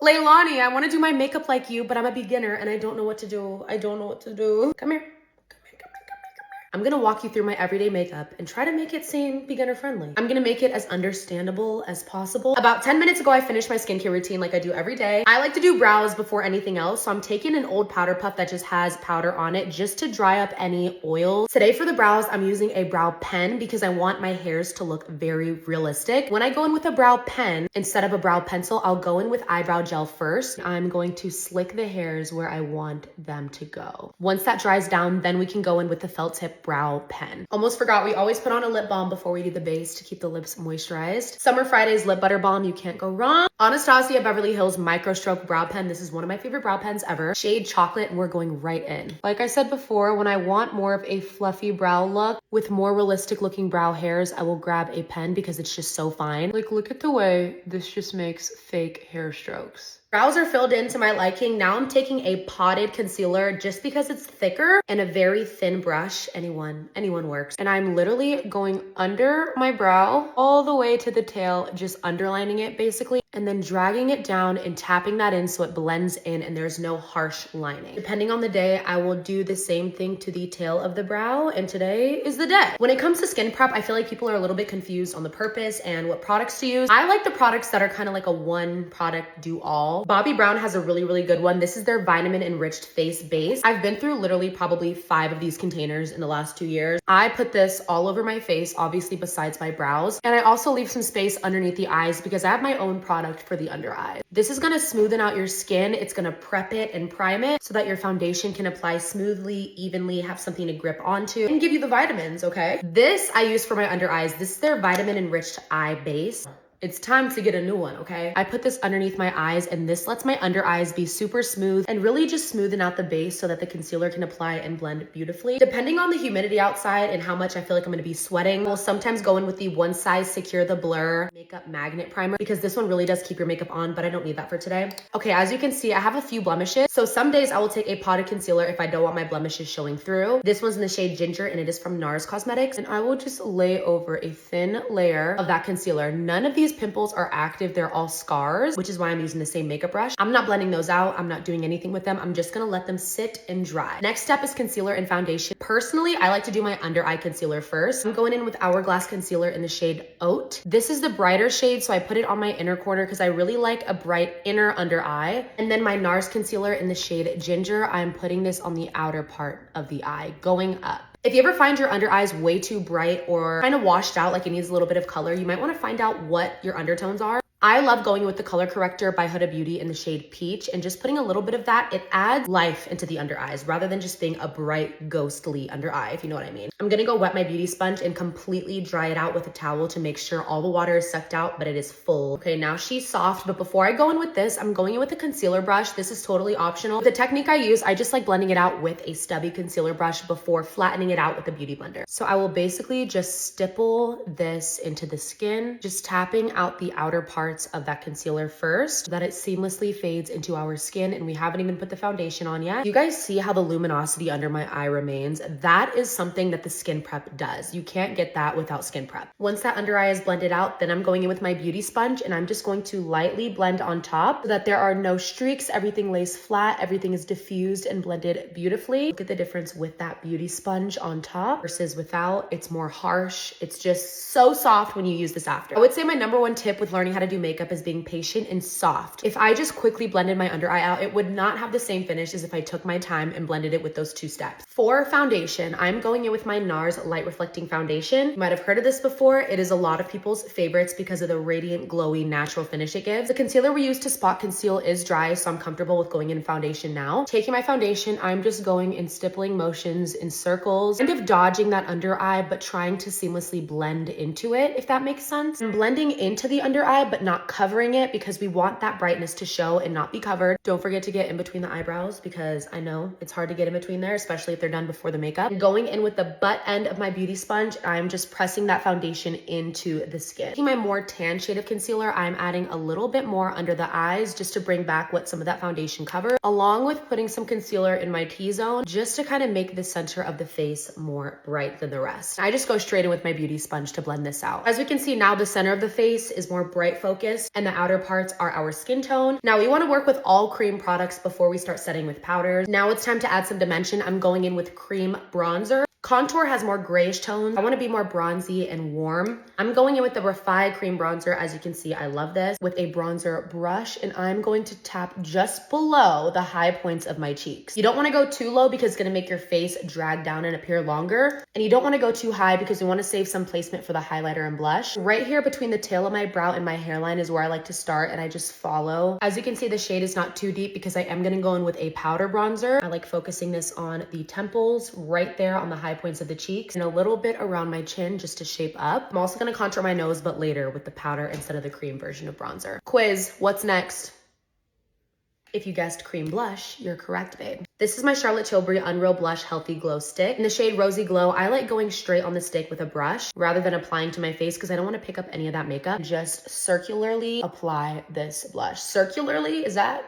Leilani, I want to do my makeup like you, but I'm a beginner and I don't know what to do. I don't know what to do. Come here. I'm gonna walk you through my everyday makeup and try to make it seem beginner friendly. I'm gonna make it as understandable as possible. About 10 minutes ago, I finished my skincare routine like I do every day. I like to do brows before anything else, so I'm taking an old powder puff that just has powder on it just to dry up any oils. Today for the brows, I'm using a brow pen because I want my hairs to look very realistic. When I go in with a brow pen, instead of a brow pencil, I'll go in with eyebrow gel first. I'm going to slick the hairs where I want them to go. Once that dries down, then we can go in with the felt tip brow pen. Almost forgot, we always put on a lip balm before we do the base to keep the lips moisturized. Summer Fridays lip butter balm, you can't go wrong. Anastasia Beverly Hills Micro Stroke brow pen. This is one of my favorite brow pens ever. Shade chocolate, and we're going right in. Like I said before, when I want more of a fluffy brow look with more realistic looking brow hairs, I will grab a pen because it's just so fine. Like, look at the way this just makes fake hair strokes. Brows are filled in to my liking. Now I'm taking a potted concealer just because it's thicker and a very thin brush. Anyone works. And I'm literally going under my brow all the way to the tail, just underlining it basically, and then dragging it down and tapping that in so it blends in and there's no harsh lining. Depending on the day, I will do the same thing to the tail of the brow, and today is the day. When it comes to skin prep, I feel like people are a little bit confused on the purpose and what products to use. I like the products that are kind of like a one product do all. Bobbi Brown has a really good one. This is their vitamin enriched face base. I've been through literally probably 5 of these containers in the last 2 years. I put this all over my face, obviously besides my brows. And I also leave some space underneath the eyes because I have my own product for the under eye. This is gonna smoothen out your skin. It's gonna prep it and prime it so that your foundation can apply smoothly, evenly, have something to grip onto, and give you the vitamins, okay? This I use for my under eyes. This is their vitamin enriched eye base. It's time to get a new one, okay? I put this underneath my eyes and this lets my under eyes be super smooth and really just smoothen out the base so that the concealer can apply and blend beautifully. Depending on the humidity outside and how much I feel like I'm gonna be sweating, we'll sometimes go in with the One Size Secure the Blur Makeup Magnet Primer because this one really does keep your makeup on, but I don't need that for today. Okay, as you can see, I have a few blemishes. So some days I will take a potted concealer if I don't want my blemishes showing through. This one's in the shade Ginger and it is from NARS Cosmetics. And I will just lay over a thin layer of that concealer. None of these pimples are active, they're all scars, which is why I'm using the same makeup brush. I'm not blending those out, I'm not doing anything with them. I'm just gonna let them sit and dry. Next step is concealer and foundation. Personally, I like to do my under eye concealer first. I'm going in with Hourglass concealer in the shade Oat. This is the brighter shade, so I put it on my inner corner because I really like a bright inner under eye. And then my NARS concealer in the shade Ginger, I'm putting this on the outer part of the eye, going up. If you ever find your under eyes way too bright or kind of washed out, like it needs a little bit of color, you might want to find out what your undertones are. I love going with the color corrector by Huda Beauty in the shade Peach and just putting a little bit of that. It adds life into the under eyes rather than just being a bright ghostly under eye, if you know what I mean. I'm gonna go wet my beauty sponge and completely dry it out with a towel to make sure all the water is sucked out, but it is full. Okay, now she's soft, but before I go in with this, I'm going in with a concealer brush. This is totally optional. The technique I use, I just like blending it out with a stubby concealer brush before flattening it out with a beauty blender. So I will basically just stipple this into the skin, just tapping out the outer parts of that concealer first so that it seamlessly fades into our skin, and we haven't even put the foundation on yet. You guys see how the luminosity under my eye remains? That is something that the skin prep does. You can't get that without skin prep. Once that under eye is blended out, then I'm going in with my beauty sponge and I'm just going to lightly blend on top so that there are no streaks, everything lays flat, everything is diffused and blended beautifully. Look at the difference with that beauty sponge on top versus without. It's more harsh. It's just so soft when you use this after. I would say my number one tip with learning how to do makeup is being patient and soft. If I just quickly blended my under eye out, it would not have the same finish as if I took my time and blended it with those 2 steps. For foundation, I'm going in with my NARS Light Reflecting Foundation. You might have heard of this before. It is a lot of people's favorites because of the radiant, glowy, natural finish it gives. The concealer we use to spot conceal is dry, so I'm comfortable with going in foundation now. Taking my foundation, I'm just going in stippling motions in circles, kind of dodging that under eye, but trying to seamlessly blend into it, if that makes sense. I'm blending into the under eye, but not covering it because we want that brightness to show and not be covered. Don't forget to get in between the eyebrows because I know it's hard to get in between there, especially if they're done before the makeup. Going in with the butt end of my beauty sponge, I'm just pressing that foundation into the skin. Taking my more tan shade of concealer, I'm adding a little bit more under the eyes just to bring back what some of that foundation covered, along with putting some concealer in my T-zone just to kind of make the center of the face more bright than the rest. I just go straight in with my beauty sponge to blend this out. As we can see now, the center of the face is more bright focused and the outer parts are our skin tone. Now we want to work with all cream products before we start setting with powders. Now it's time to add some dimension. I'm going in with cream bronzer. Contour has more grayish tones. I want to be more bronzy and warm. I'm going in with the Refi cream bronzer. As you can see, I love this, with a bronzer brush, and I'm going to tap just below the high points of my cheeks. You don't want to go too low because it's going to make your face drag down and appear longer. And you don't want to go too high because you want to save some placement for the highlighter and blush. Right here between the tail of my brow and my hairline is where I like to start, and I just follow. As you can see, the shade is not too deep because I am going to go in with a powder bronzer. I like focusing this on the temples, right there on the high points of the cheeks, and a little bit around my chin just to shape up. I'm also going to contour my nose, but later with the powder instead of the cream version of bronzer. Quiz, what's next? If you guessed cream blush, you're correct, babe. This is my Charlotte Tilbury Unreal Blush Healthy Glow Stick. In the shade Rosy Glow, I like going straight on the stick with a brush rather than applying to my face because I don't want to pick up any of that makeup. Just circularly apply this blush. Circularly, is that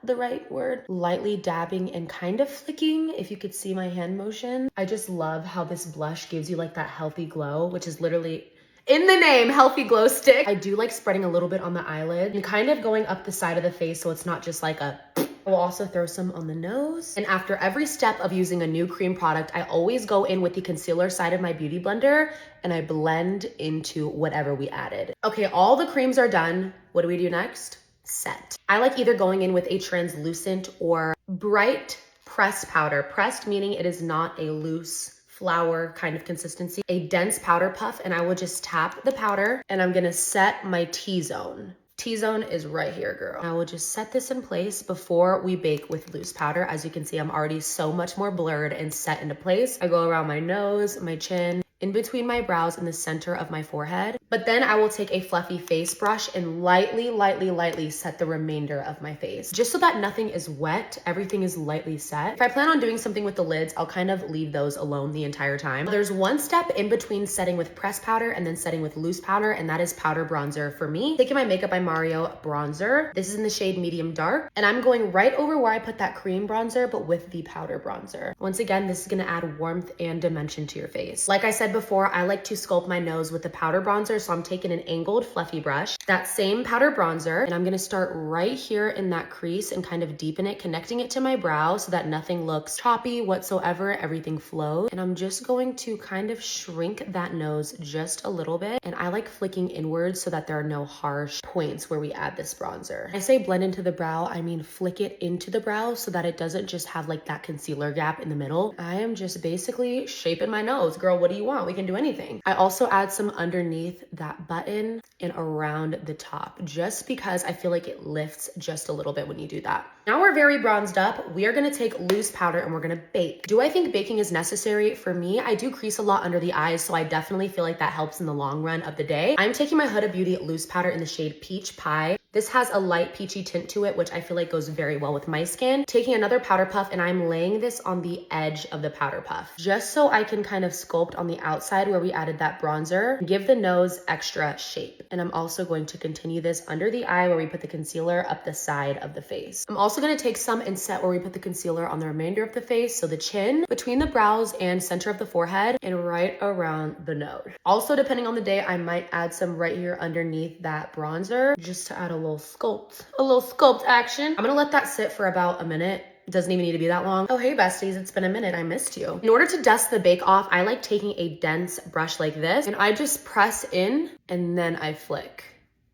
the right word? Lightly dabbing and kind of flicking, if you could see my hand motion. I just love how this blush gives you like that healthy glow, which is literally in the name, Healthy Glow Stick. I do like spreading a little bit on the eyelid and kind of going up the side of the face so it's not just like a... I will also throw some on the nose. And after every step of using a new cream product, I always go in with the concealer side of my beauty blender and I blend into whatever we added. Okay, all the creams are done. What do we do next? Set. I like either going in with a translucent or bright pressed powder. Pressed meaning it is not a loose flour kind of consistency. A dense powder puff, and I will just tap the powder and I'm gonna set my T-zone. T-zone is right here, girl. I will just set this in place before we bake with loose powder. As you can see, I'm already so much more blurred and set into place. I go around my nose, my chin, in between my brows and the center of my forehead. But then I will take a fluffy face brush and lightly set the remainder of my face. Just so that nothing is wet, everything is lightly set. If I plan on doing something with the lids, I'll kind of leave those alone the entire time. There's one step in between setting with pressed powder and then setting with loose powder, and that is powder bronzer for me. Taking my Makeup by Mario bronzer. This is in the shade medium dark, and I'm going right over where I put that cream bronzer, but with the powder bronzer. Once again, this is gonna add warmth and dimension to your face. Like I said before, I like to sculpt my nose with the powder bronzer, so I'm taking an angled fluffy brush, that same powder bronzer, and I'm gonna start right here in that crease and kind of deepen it, connecting it to my brow so that nothing looks choppy whatsoever, everything flows. And I'm just going to kind of shrink that nose just a little bit, and I like flicking inwards so that there are no harsh points where we add this bronzer. I say blend into the brow, I mean flick it into the brow so that it doesn't just have like that concealer gap in the middle. I am just basically shaping my nose. Girl, what do you want? We can do anything. I also add some underneath that button and around the top, just because I feel like it lifts just a little bit when you do that. Now we're very bronzed up. We are gonna take loose powder and we're gonna bake. Do I think baking is necessary? For me, I do crease a lot under the eyes, so I definitely feel like that helps in the long run of the day. I'm taking my Huda Beauty loose powder in the shade Peach Pie. This has a light peachy tint to it, which I feel like goes very well with my skin. Taking another powder puff, and I'm laying this on the edge of the powder puff, just so I can kind of sculpt on the outside where we added that bronzer, give the nose extra shape. And I'm also going to continue this under the eye where we put the concealer up the side of the face. I'm also gonna take some and set where we put the concealer on the remainder of the face, so the chin, between the brows and center of the forehead, and right around the nose. Also, depending on the day, I might add some right here underneath that bronzer, just to add a little sculpt action. I'm gonna let that sit for about a minute. It doesn't even need to be that long. Oh, hey besties, it's been a minute, I missed you. In order to dust the bake off, I like taking a dense brush like this, and I just press in and then I flick.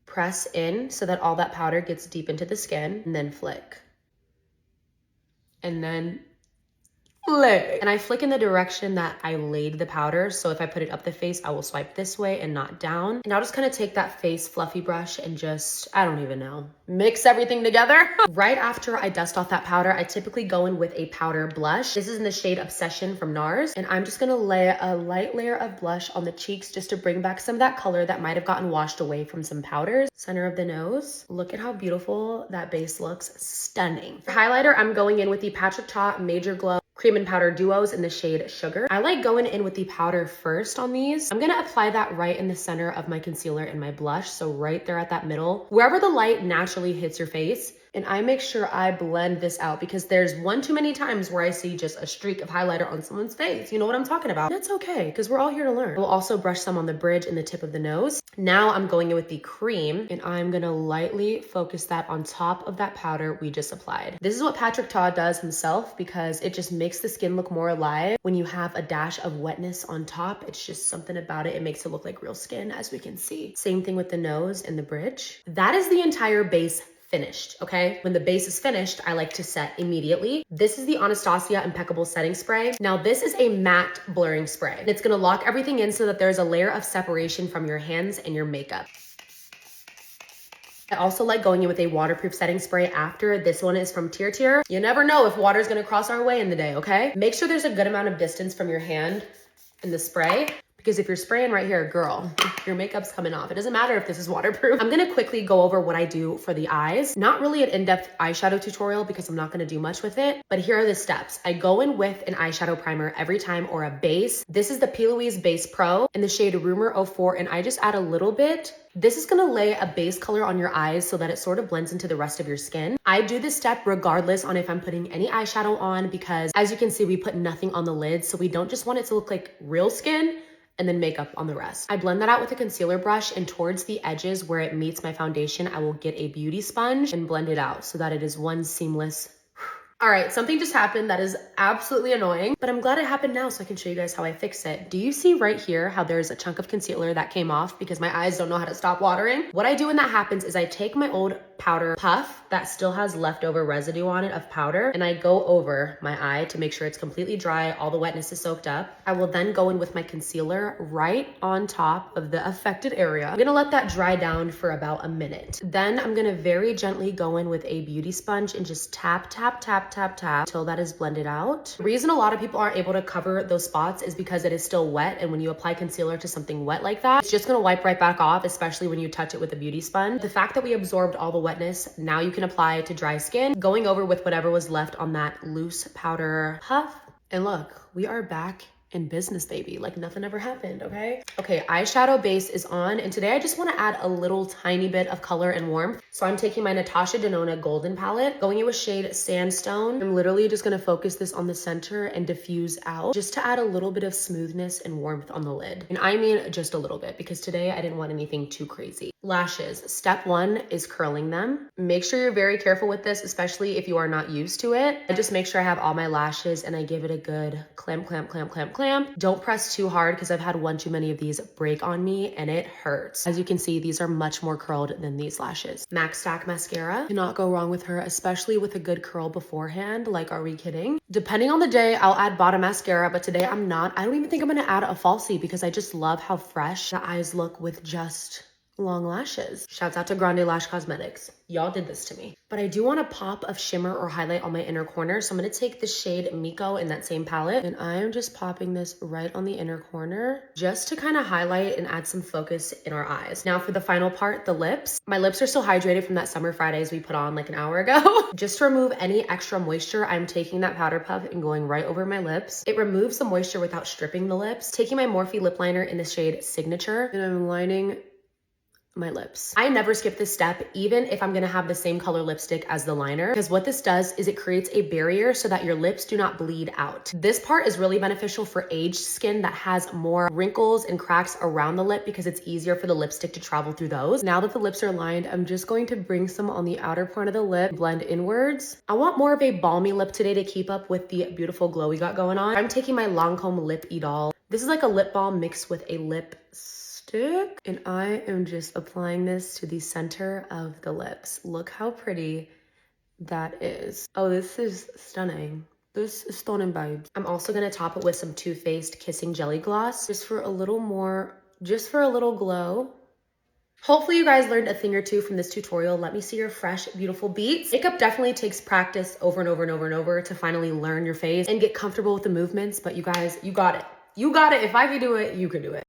Press in so that all that powder gets deep into the skin, and then flick. And then flick. And I flick in the direction that I laid the powder. So if I put it up the face, I will swipe this way and not down. And I'll just kind of take that face fluffy brush and just, I don't even know, mix everything together. Right after I dust off that powder, I typically go in with a powder blush. This is in the shade Obsession from NARS. And I'm just gonna lay a light layer of blush on the cheeks just to bring back some of that color that might have gotten washed away from some powders. Center of the nose. Look at how beautiful that base looks. Stunning. For highlighter, I'm going in with the Patrick Ta Major Glow Cream and Powder Duos in the shade Sugar. I like going in with the powder first on these. I'm gonna apply that right in the center of my concealer and my blush. So right there at that middle, wherever the light naturally hits your face. And I make sure I blend this out because there's one too many times where I see just a streak of highlighter on someone's face. You know what I'm talking about? That's okay, because we're all here to learn. We'll also brush some on the bridge and the tip of the nose. Now I'm going in with the cream and I'm gonna lightly focus that on top of that powder we just applied. This is what Patrick Ta does himself because it just makes the skin look more alive. When you have a dash of wetness on top, it's just something about it. It makes it look like real skin, as we can see. Same thing with the nose and the bridge. That is the entire base finished, okay? When the base is finished, I like to set immediately. This is the Anastasia Impeccable Setting Spray. Now this is a matte blurring spray. And it's gonna lock everything in so that there's a layer of separation from your hands and your makeup. I also like going in with a waterproof setting spray after. This one is from Tier. You never know if water's gonna cross our way in the day, okay? Make sure there's a good amount of distance from your hand in the spray. Because if you're spraying right here, girl, your makeup's coming off. It doesn't matter if this is waterproof. I'm gonna quickly go over what I do for the eyes. Not really an in-depth eyeshadow tutorial because I'm not gonna do much with it, but here are the steps. I go in with an eyeshadow primer every time or a base. This is the P. Louise Base Pro in the shade Rumor 04, and I just add a little bit. This is gonna lay a base color on your eyes so that it sort of blends into the rest of your skin. I do this step regardless on if I'm putting any eyeshadow on because as you can see, we put nothing on the lid, so we don't just want it to look like real skin and then makeup on the rest. I blend that out with a concealer brush, and towards the edges where it meets my foundation, I will get a beauty sponge and blend it out so that it is one seamless. All right, something just happened that is absolutely annoying, but I'm glad it happened now so I can show you guys how I fix it. Do you see right here how there's a chunk of concealer that came off because my eyes don't know how to stop watering? What I do when that happens is I take my old powder puff that still has leftover residue on it of powder, and I go over my eye to make sure it's completely dry, all the wetness is soaked up. I will then go in with my concealer right on top of the affected area. I'm gonna let that dry down for about a minute. Then I'm gonna very gently go in with a beauty sponge and just tap, tap, tap, tap, tap until that is blended out. The reason a lot of people aren't able to cover those spots is because it is still wet, and when you apply concealer to something wet like that, it's just gonna wipe right back off, especially when you touch it with a beauty sponge. The fact that we absorbed all the wetness, now you can apply it to dry skin, going over with whatever was left on that loose powder puff. And look, we are back in business, baby. Like nothing ever happened, okay? Okay, eyeshadow base is on, and today I just wanna add a little tiny bit of color and warmth. So I'm taking my Natasha Denona Golden palette, going in with shade Sandstone. I'm literally just gonna focus this on the center and diffuse out, just to add a little bit of smoothness and warmth on the lid. And I mean just a little bit, because today I didn't want anything too crazy. Lashes, step one is curling them. Make sure you're very careful with this, especially if you are not used to it. I just make sure I have all my lashes and I give it a good clamp, clamp, clamp, clamp, clamp. Don't press too hard because I've had one too many of these break on me and it hurts. As you can see, these are much more curled than these lashes. Max Stack mascara, cannot go wrong with her, especially with a good curl beforehand. Like, are we kidding? Depending on the day, I'll add bottom mascara, but today I'm not. I don't even think I'm gonna add a falsie because I just love how fresh the eyes look with just long lashes. Shouts out to Grande Lash Cosmetics. Y'all did this to me. But I do want a pop of shimmer or highlight on my inner corner. So I'm going to take the shade Miko in that same palette, and I am just popping this right on the inner corner just to kind of highlight and add some focus in our eyes. Now for the final part, the lips. My lips are still hydrated from that Summer Fridays we put on like an hour ago. Just to remove any extra moisture, I'm taking that powder puff and going right over my lips. It removes the moisture without stripping the lips. Taking my Morphe lip liner in the shade Signature, and I'm lining my lips. I never skip this step, even if I'm gonna have the same color lipstick as the liner, because what this does is it creates a barrier so that your lips do not bleed out. This part is really beneficial for aged skin that has more wrinkles and cracks around the lip because it's easier for the lipstick to travel through those. Now that the lips are lined, I'm just going to bring some on the outer part of the lip, blend inwards. I want more of a balmy lip today to keep up with the beautiful glow we got going on. I'm taking my Lancome Lip Idol. This is like a lip balm mixed with a lip stick, and I am just applying this to the center of the lips. Look how pretty that is. Oh, this is stunning. This is stunning, babes. I'm also gonna top it with some Too Faced Kissing Jelly Gloss just for a little more, just for a little glow. Hopefully you guys learned a thing or two from this tutorial. Let me see your fresh, beautiful beats. Makeup definitely takes practice over and over and over and over to finally learn your face and get comfortable with the movements, but you guys, you got it. You got it. If I can do it, you can do it.